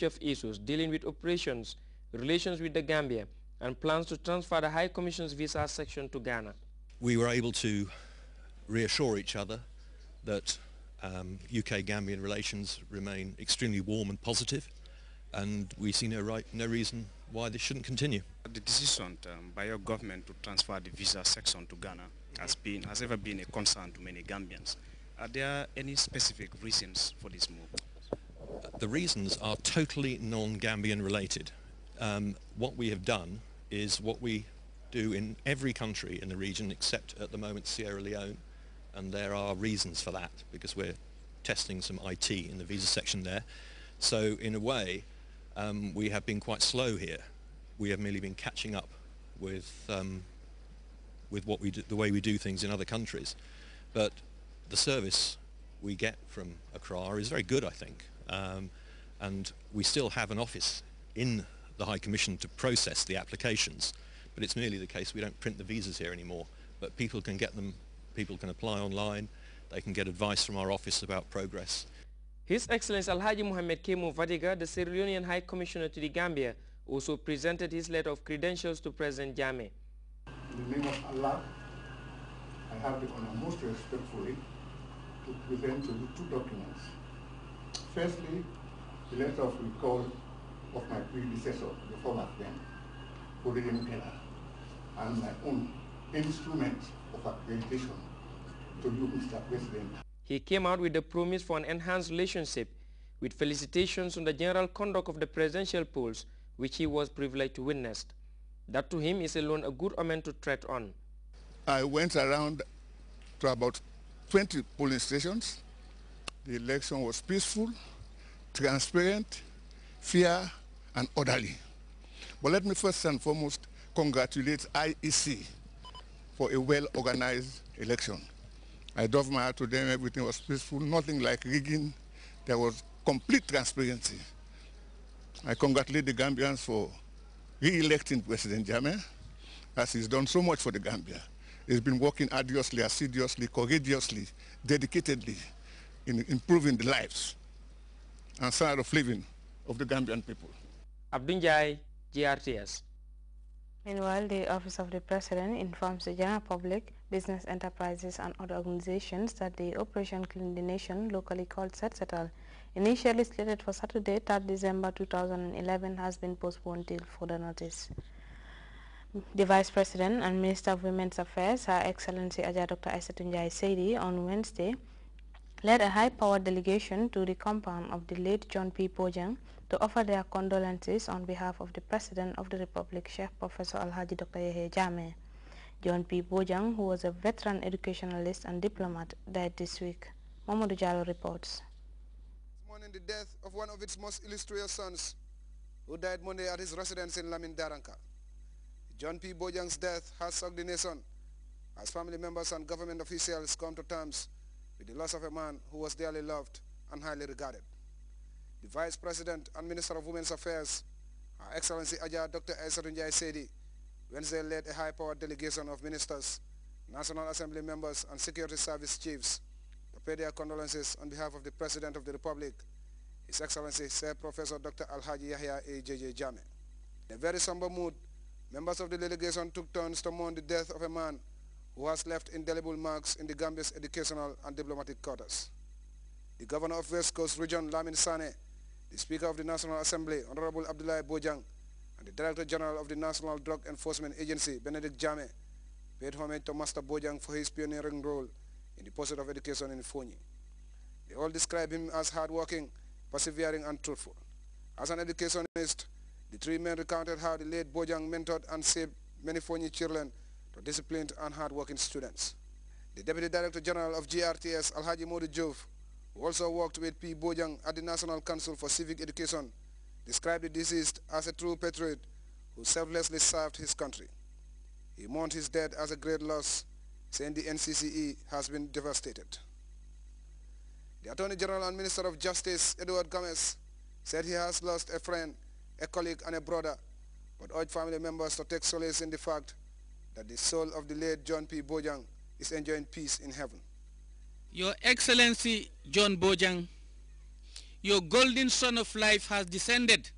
of issues dealing with operations, relations with the Gambia, and plans to transfer the High Commission's visa section to Ghana. We were able to reassure each other that UK-Gambian relations remain extremely warm and positive, and we see no reason why this shouldn't continue. The decision by your government to transfer the visa section to Ghana has ever been a concern to many Gambians. Are there any specific reasons for this move? The reasons are totally non-Gambian related. What we have done is what we do in every country in the region except at the moment Sierra Leone, and there are reasons for that because we're testing some IT in the visa section there. So in a way we have been quite slow here. We have merely been catching up with what we do, the way we do things in other countries. But the service we get from Accra is very good, I think, and we still have an office in the High Commission to process the applications, but it's merely the case we don't print the visas here anymore, but people can get them, people can apply online, they can get advice from our office about progress. His Excellency Alhaji Mohamed Kemu Vadiga, the Sierra Leonean High Commissioner to the Gambia, also presented his letter of credentials to President Jammeh. In the name of Allah, I have the honor most respectfully to present to you two documents. Firstly, the letter of recall of my predecessor, the former friend, President Keller, and my own instrument of accreditation to you, Mr. President. He came out with the promise for an enhanced relationship with felicitations on the general conduct of the presidential polls, which he was privileged to witness. That to him is alone a good omen to tread on. I went around to about 20 polling stations. The election was peaceful, transparent, fair, and orderly. But let me first and foremost congratulate IEC for a well-organized election. I drove my hat to them, everything was peaceful, nothing like rigging. There was complete transparency. I congratulate the Gambians for re-electing President Jammeh, as he's done so much for the Gambia. He's been working arduously, assiduously, courageously, dedicatedly in improving the lives and standard of living of the Gambian people. Abdunjai, GRTS. Meanwhile, the Office of the President informs the general public, business enterprises and other organizations that the Operation Clean the Nation, locally called Settle, initially slated for Saturday, 3rd December 2011, has been postponed till further notice. The Vice President and Minister of Women's Affairs, Her Excellency Dr. Aissatou Saidi, on Wednesday, led a high-powered delegation to the compound of the late John P. Bojang to offer their condolences on behalf of the President of the Republic, Sheikh Professor Alhaji Dr. Jammeh. John P. Bojang, who was a veteran educationalist and diplomat, died this week. Mamadou Diallo reports. Mourning the death of one of its most illustrious sons, who died Monday at his residence in Lamin Daranka. John P. Bojang's death has shocked the nation, as family members and government officials come to terms with the loss of a man who was dearly loved and highly regarded. The Vice President and Minister of Women's Affairs, Her Excellency Dr. Aissatou Saidi, Wednesday led a high-powered delegation of ministers, National Assembly members and security service chiefs to pay their condolences on behalf of the President of the Republic, His Excellency Sir Professor Dr. Alhaji Yahya A.J.J. Jammeh. In a very somber mood, members of the delegation took turns to mourn the death of a man who has left indelible marks in the Gambia's educational and diplomatic quarters. The Governor of West Coast Region, Lamin Sane, the Speaker of the National Assembly, Honorable Abdoulaye Bojang, and the Director General of the National Drug Enforcement Agency, Benedict Jammeh, paid homage to Master Bojang for his pioneering role in the pursuit of education in Fonyi. They all describe him as hardworking, persevering, and truthful. As an educationist, the three men recounted how the late Bojang mentored and saved many Fonyi children to disciplined and hardworking students. The Deputy Director General of GRTS, Alhaji Modou Diouf, who also worked with P. Bojang at the National Council for Civic Education, described the deceased as a true patriot who selflessly served his country. He mourned his death as a great loss, saying the NCCE has been devastated. The Attorney General and Minister of Justice, Edward Gomez, said he has lost a friend, a colleague and a brother, but urged family members to take solace in the fact that the soul of the late John P. Bojang is enjoying peace in heaven. Your Excellency John Bojang, your golden sun of life has descended,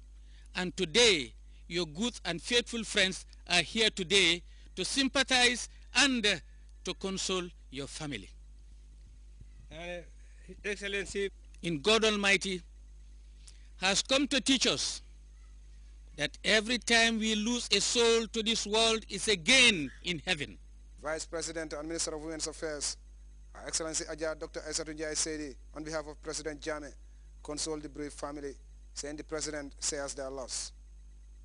and today your good and faithful friends are here today to sympathize and to console your family. His Excellency in God Almighty has come to teach us that every time we lose a soul to this world is a gain in heaven. Vice President and Minister of Women's Affairs, Her Excellency Ajah Dr. Aissatou Njie Seydi, on behalf of President Jammeh, consoled the bereaved family, saying the President shares their loss.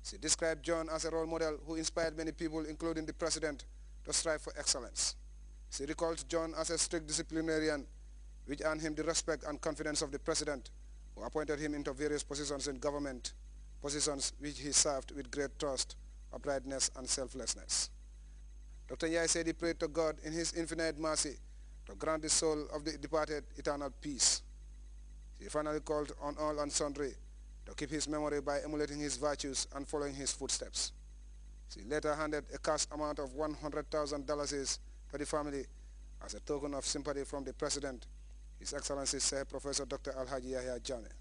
She described John as a role model who inspired many people, including the President, to strive for excellence. She recalled John as a strict disciplinarian, which earned him the respect and confidence of the President, who appointed him into various positions in government, positions which he served with great trust, uprightness, and selflessness. Dr. Njie Seydi prayed to God in his infinite mercy to grant the soul of the departed eternal peace. He finally called on all and sundry to keep his memory by emulating his virtues and following his footsteps. She later handed a cash amount of $100,000 to the family as a token of sympathy from the President, His Excellency Sir Professor Dr. Alhaji Yahya Jammeh.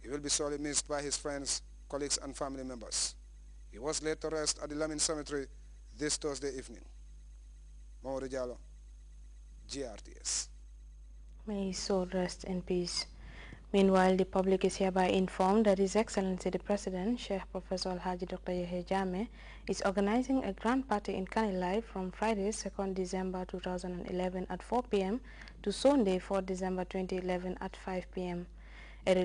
He will be sorely missed by his friends, colleagues, and family members. He was laid to rest at the Lamin Cemetery this Thursday evening. Mamadou Diallo, GRTS. May his soul rest in peace. Meanwhile, the public is hereby informed that His Excellency the President, Sheikh Professor Alhaji Dr. Yahya Jammeh, is organizing a grand party in Kanilai from Friday, 2nd December 2011 at 4 p.m. to Sunday, 4 December 2011 at 5 p.m. A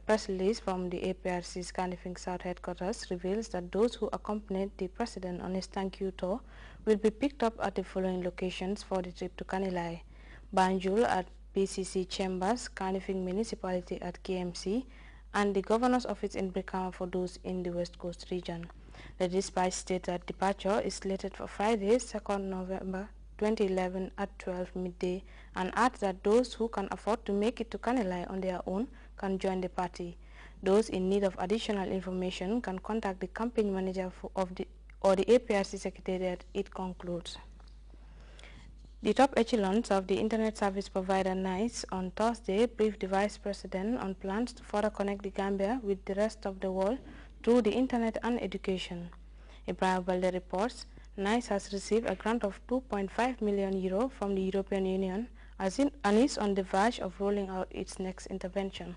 press release from the APRC's Kanifing South headquarters reveals that those who accompanied the President on his thank you tour will be picked up at the following locations for the trip to Kanilai: Banjul at PCC Chambers, Kanifing Municipality at KMC, and the Governor's Office in Brikama for those in the West Coast region. The dispatch states that departure is slated for Friday, 2nd November 2011 at 12 midday, and adds that those who can afford to make it to Kanilai on their own can join the party. Those in need of additional information can contact the campaign manager or the APRC Secretariat, it concludes. The top echelons of the Internet Service Provider NICE on Thursday briefed the Vice President on plans to further connect the Gambia with the rest of the world through the Internet and education. Ibrahim Balde reports NICE has received a grant of €2.5 million from the European Union and is on the verge of rolling out its next intervention.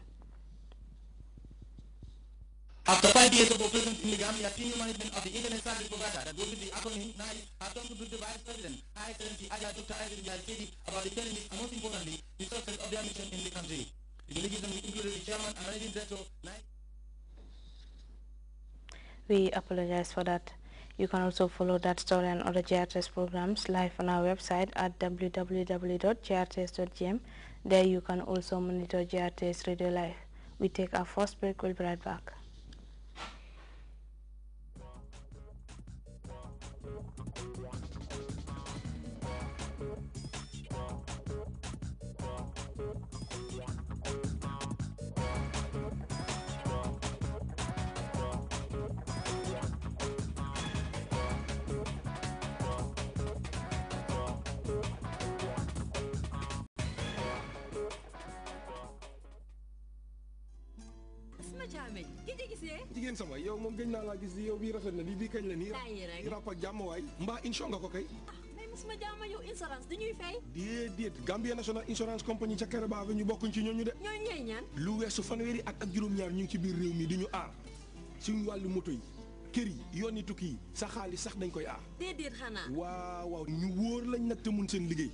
After 5 years of operations in the Gambia, senior management of the Internet Service Provider that works with the acronym NICE has come to brief the Vice President, Her Excellency Ajah Dr. Aissatou Njie Seydi, about the challenges and most importantly, the success of their mission in the country. The delegation included the Chairman and Managing Director of NICE. We apologize for that. You can also follow that story and other GRTS programs live on our website at www.grts.gm. There you can also monitor GRTS Radio Live. We take our first break. We'll be right back. jigéen sama yow moom gëj naa laa gis yow bii rafet na bii kañ la nii rap ak jàmm waay mbaa insure nga ko kay may musuma jàmm yow insurance dañuy fay déedéet Gambia National Insurance Company ca Kereba ñu bokkuñ ci ñooñu de ñooñu ñooy ñaan lu weesu fanweeri at ak juróom-ñaar ñu ngi ci biir réew mi di ñu aar suñu wàllu moto yi kër yi yoon yi tukki yi sa xaalis sax dañ koy aar déedéet xanaa waaw ñu wóor lañ nag te mun seen liggéey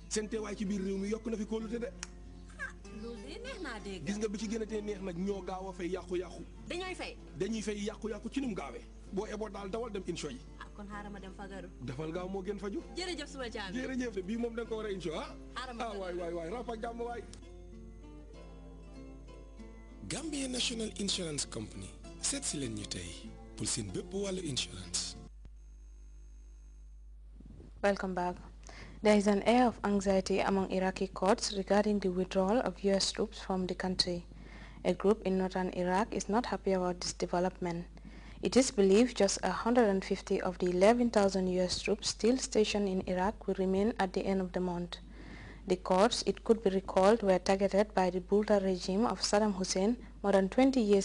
seen teewaay ci biir réew mi yokk na fi kóolute de loolu de neex naa dégg gis nga bi ci gën a tee neex nag ñoo gaaw a fay yàqu-yàqu dañuy fay yàqu-yàqu ci ni mu gaawee boo eboo daal dawal dem insure yi kon xaaral ma dem fagaru defal gaaw moo gën faju jërëjëf suma caabi jërëjëf bii moom da nga ko war a insure waay rap ak jàmm waay Gambia National Insurance Company seet si leen ñu tey pour seen bépp wàllu insurance. Welcome back. There is an air of anxiety among Iraqi courts regarding the withdrawal of U.S. troops from the country. A group in northern Iraq is not happy about this development. It is believed just 150 of the 11,000 U.S. troops still stationed in Iraq will remain at the end of the month. The courts, it could be recalled, were targeted by the brutal regime of Saddam Hussein more than 20 years